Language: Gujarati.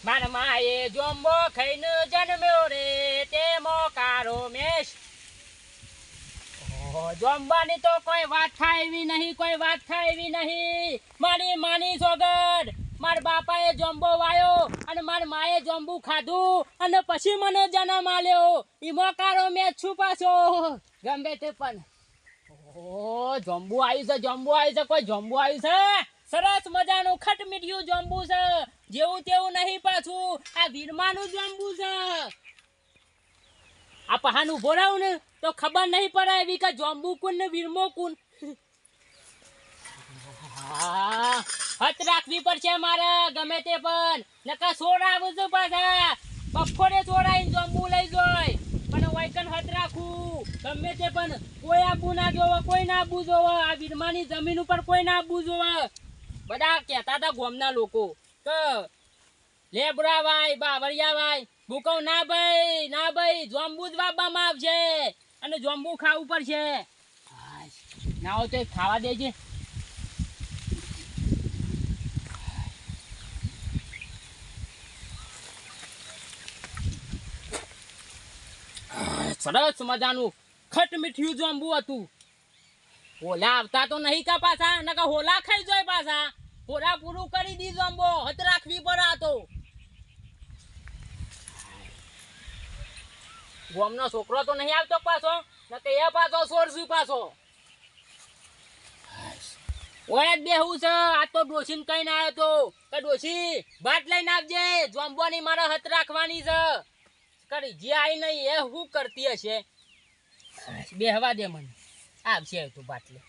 માર માએ જોંબો ખાઈને જન્મ્યો રે તે મોકારો મેશ. જોંબાની તો કોઈ વાત થાય એવી નહીં, કોઈ વાત થાય એવી નહીં. મારી માની સોગડ, માર બાપાએ જોંબો વાયો અને માર માએ જોંબુ ખાધું અને પછી મને જન્મ આલ્યો. ઈ મોકારો મેં છું પાછો ગમે તે પણ. ઓ જોંબુ આવ્યું છે, જોંબુ આવ્યું છે, કોઈ જોંબુ આવ્યું છે. સરસ મજાનું ખટમીઠિયું જોંબુ છે, જેવું તેવું નહીં પાછું. આ વીરમાનું જોંબુ છે. આ પહાણ ઉભો રહું ને તો ખબર નહીં પડે એવી કે જોંબુ કુન ને વીરમો કુન. હત રાખવી પડશે મારે ગમે તે પણ, નકા છોડાવું છું પાછા. બફોરે છોડાઈને જોંબુ લઈ જોય પણ વૈકન હત રાખું ગમે તે પણ. કોઈ આબુ ના જોવે, કોઈ ના આબુ જોવે. આ વીરમાની જમીન ઉપર કોઈ ના આબુ જોવે. બધા કહેતા હતા ગામના લોકો કે લેબડા વાય બાવરિયા વાય. ભૂકવ ના ભાઈ, ના ભાઈ, જોંબુ જ વાવવામાં આવશે અને જોંબુ ખાવું પડશે. ના હોય તો ખાવા દેજે. સરસ મજાનું ખટ મીઠિયું જોંબુ હતું. હોલા આવતા તો નહીં કા પાછા, નકા હોલા ખાઈ જાય પાછા. હોલા પૂરું કરી દી જોંબો, હત રાખવી પડે. તો ગામનો છોકરો તો નહીં આવતો પાછો, નકે એ પાછો સોરસું પાછો. ઓય જ બેહું છે. આ તો ડોશીને કહીને આવ્યો તો કે ડોશી ભાત લઈને આવજે, જોંબોની મારે હત રાખવાની છે. કરી જે આવી નહીં એ શું કરતી હશે. બેહવા દે મને, આવશે તું ભાત લે.